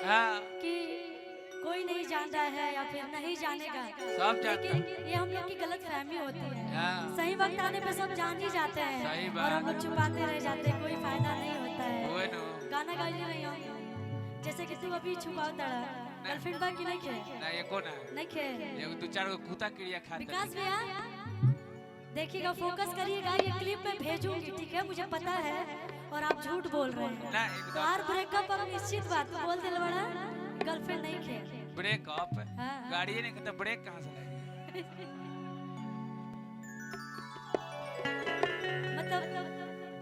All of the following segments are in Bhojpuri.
हाँ कि कोई नहीं जान रहा है या फिर नहीं जानेगा, सब जाता। लेकिन ये हम लोग की गलत फहमी होती है। हाँ सही वक्त आने पे सब जान ही जाते सही हैं बात। और हम लोग छुपाते रह जाते हैं, कोई फायदा नहीं होता ओए है। नो गाना गा रही हम, जैसे कि तू अभी छुपाओ तड़ा गर्लफ्रेंड बा कि नहीं खे, ना ये को ना नहीं खे। ये दो चार को कुत्ता क्रिया खाता विकास भैया देखिएगा, फोकस करिएगा, ये क्लिप में भेजूंगी, ठीक है? मुझे पता है और आप झूठ बोल रहे हैं। ना तो एकदम यार ब्रेकअप अब निश्चित बात बोल दिल बड़ा, गर्लफ्रेंड नहीं खे। ब्रेकअप। हाँ। गाड़ी नहीं करता ब्रेक कहाँ से लगी? मतलब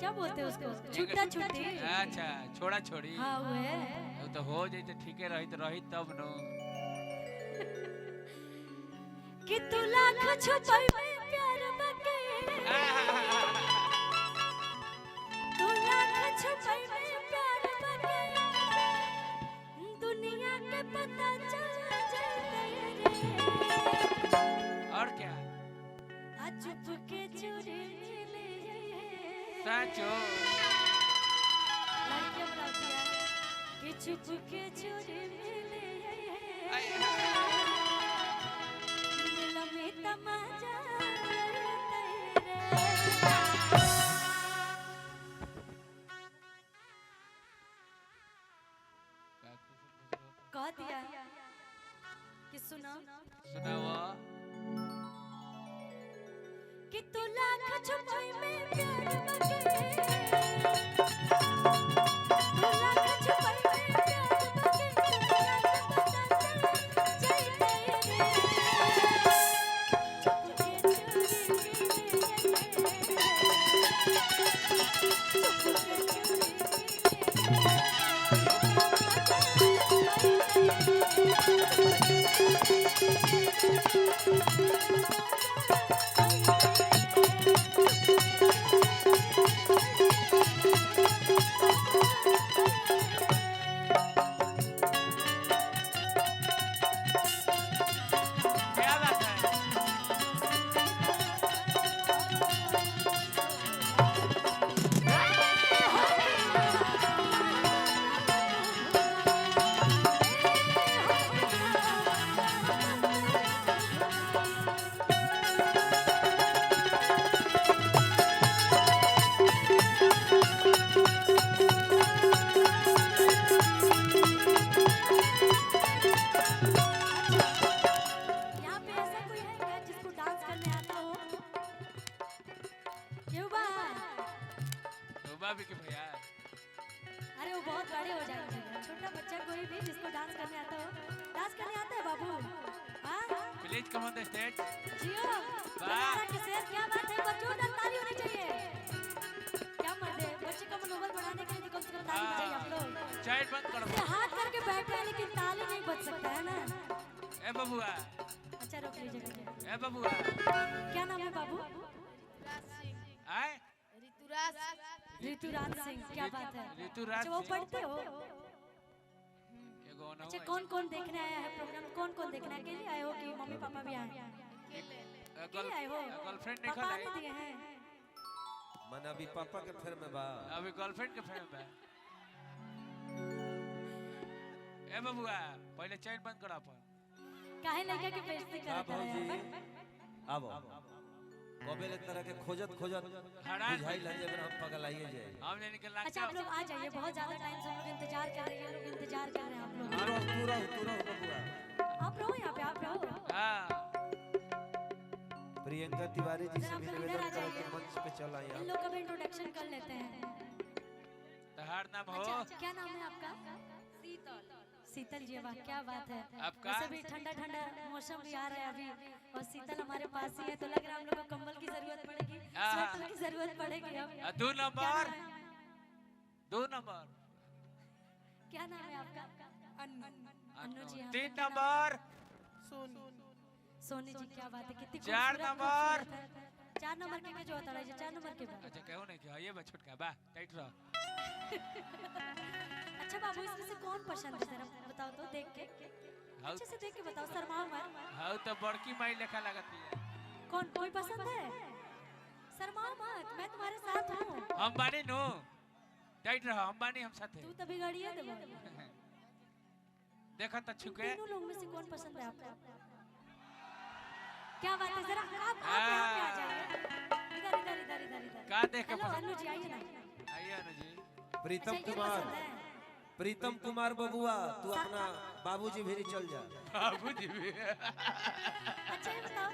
क्या बोलते हैं उसको, छुट्टा छुट्टी। अच्छा छोड़ा छोड़ी। हाँ हुए वो तो हो जाए तो ठीक है, रही तब नो। कि तू लाख छुपाई में प्यार बके, तू लाख छुपाई में प्यार बके, दुनिया के पता चल जाए रे। और क्या आज चुप के चोरी मिले साचो लड़कियां बुलाती है कि चुप के चोरी मिले दिल में तमाचा तेरे। कह दिया कि सुना सुनाओ कि तू लाख छुपाई में प्यार बके, तू लाख छुपाई में प्यार बके, दुनिया के पता चल जाए रे। चुप के चोरी क्या बात है? यहाँ पे ऐसा कोई है क्या जिसको डांस करने आता हो? क्यों बा? डूबा भी के भैया अरे वो बहुत बड़े हो जाएंगे। छोटा बच्चा कोई भी जिसको डांस करने आता हो, डांस करने आता है बाबू? हाँ please come on the stage. जियो बनारस के शेर, क्या बात है, बच्चों को ताली होनी चाहिए। क्या मर्द है, बच्चे का मनोबल बढ़ाने के लिए कम से कम ताली बजाइए आप लोग। चाइल्ड बंद करो। ऐसे हाथ करके बैठे हैं लेकिन ताली नहीं बज सकता है ना। ए बबुआ अच्छा रोक लीजिएगा। ए बबुआ क्या नाम है बाबू? आए ऋतुराज सिंह, क्या बात है? ऋतुराज अच्छा वो सिंह। पढ़ते हो? एगो ना अच्छा कौन कौन देखने आया है प्रोग्राम? कौन कौन देखने अकेले आए हो कि मम्मी पापा भी आए? अकेले आए हो? गर्लफ्रेंड नहीं पापा खलाई आने दिए हैं? मन अभी पापा के फेर में बा। अभी गर्लफ्रेंड के फ्रेंड है। ए बबुआ पहले चैन बंद करो अपन। काहे लड़का के बेइज्जती का करता है भौजी यार? आबो कबेले तरह के खोजत खोजत हरान बुझाई लगे हम पगलाइए जाए। हम लेने के अच्छा लाचा आप लोग आ जाइए, बहुत ज्यादा टाइम से हम लोग इंतजार कर रहे हैं, लोग इंतजार कर रहे हैं आप लोग। तू रहो बबुआ। आप रहो यहाँ पे, आप रहो। हां प्रियंका तिवारी जी जरा से भी आप लोग इधर निवेदन आ करो कि जाइए, मंच पे चल आइए। इन लोग का भी इंट्रोडक्शन कर लेते हैं। तहार नाम हो अच्छा क्या नाम है आपका? शीतल। शीतल जी, वाह क्या बात है। आपका? वैसे भी ठंडा ठंडा मौसम भी आ रहा है अभी, और शीतल हमारे पास ही है, तो लग रहा है हम लोग को कंबल की जरूरत पड़ेगी, स्वेटर की जरूरत पड़ेगी अब। दो क्या नंबर नाम है? 2 नंबर क्या नाम है आपका? अन्नू जी। हाँ, 3 नंबर सोनी जी, क्या बात है, कितनी 4 खूबसूरत नंबर। खूबसूरत है। 4 नंबर के जो होता है 4 नंबर के बाद। अच्छा कहू नहीं कि ये बा छोटका बा टाइट रह। अच्छा बाबू इसमें से कौन पसंद है तेरा, बताओ तो देख के, अच्छे से देख के बताओ, शर्माओ मत। हाउ तो बड़की माई लेखा लगती है। कौन कोई पसंद है? शर्माओ मत, मैं तुम्हारे साथ हूँ। हम बानी नो टाइट रह, हम बानी हम साथे। तू तो बिगाड़िए देबो। देखा तो छुके तीनों लोग में से कौन पसंद है आपको? क्या बात है, जरा आप यहाँ पे आ जाइए। इधर इधर इधर इधर इधर। का देख के हेलो पसंद अनु जी, आइए ना। आइए अनु जी प्रीतम अच्छा, ये कुमार, पसंद है। प्रीतम कुमार बबुआ, तू अपना बाबूजी भी चल जा। बाबूजी भी अच्छा ये बताओ,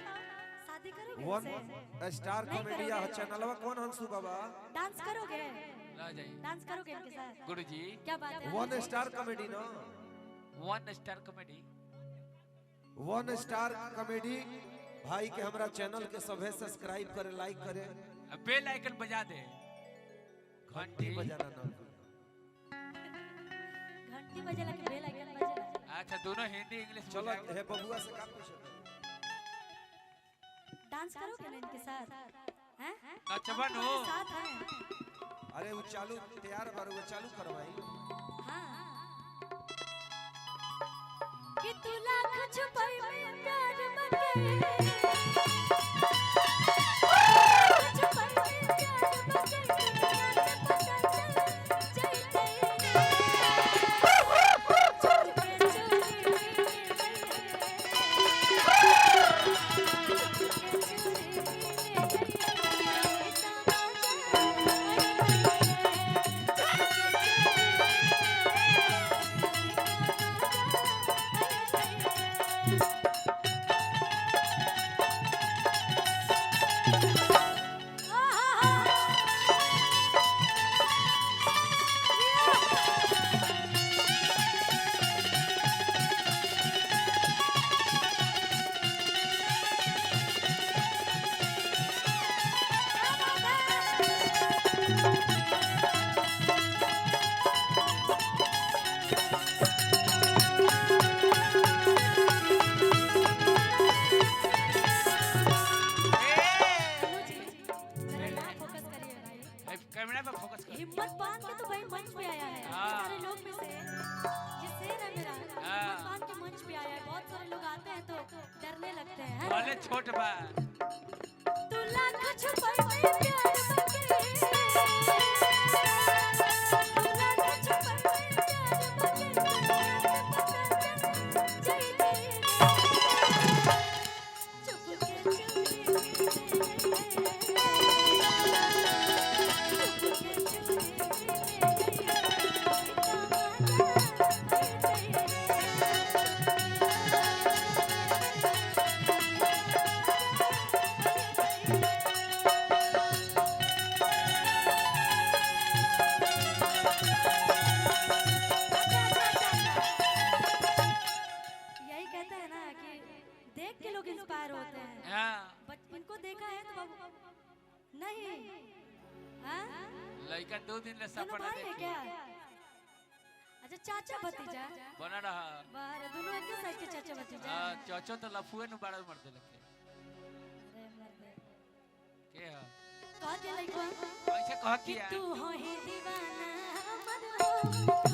शादी करोगे वन इनसे? स्टार नहीं कॉमेडिया करोगे? चैनलवा कौन हंसू बाबा? डांस करोगे? ला जाइए डांस करोगे इनके साथ? गुरुजी क्या बात है? वन स्टार कॉमेडी ना, 1 स्टार कॉमेडी वन स्टार कॉमेडी भाई के हमरा चैनल के सभे सब्सक्राइब करे, लाइक करे, बेल आइकन बजा दे घंटी बजाना ना। घंटी बजेला कि बेल आइकन बजेला? अच्छा दोनों हिंदी इंग्लिश चलो हे बबुआ से का पूछे? डांस करोगे ना इनके साथ? हैं? नचबा हम नो तुम्हारे साथ हैं। अरे वो चालू तैयार बार वो चालू करवाई। हाँ। कि तू लाख छुपाई में प्यार बन गए, छुपाई में प्यार बन गए, दुनिया के पता चल जाते, चुपके चोरी कैमरा पे फोकस कर हिम्मत बांध के तो भाई मंच पे आया है। हाँ। सारे लोग में से ये शेर है मेरा, हिम्मत बांध के मंच पे आया है। बहुत सारे लोग आते हैं तो डरने लगते हैं। भले छोट बा तू लाख छुपाई में प्यार बन गई, तू लाख छुपाई में प्यार बन गई, दुनिया के पता चल जाते, चुपके चोरी यही कहते हैं ना कि देख के लोग इंस्पायर होते हैं। हां इनको देखा है तो बाबू नहीं, हाँ? लड़का 2 दिन ले दोनों सपना भाई है देख क्या? अच्छा चाचा भतीजा बना रहा बाहर दोनों एक ही साइड के चाचा भतीजा। हां चाचो तो लफुए न बड़ा मर दे लगे अरे मर्दे, के है कह दे लइका कैसे कह कि किया तू हो ही दीवाना मत हो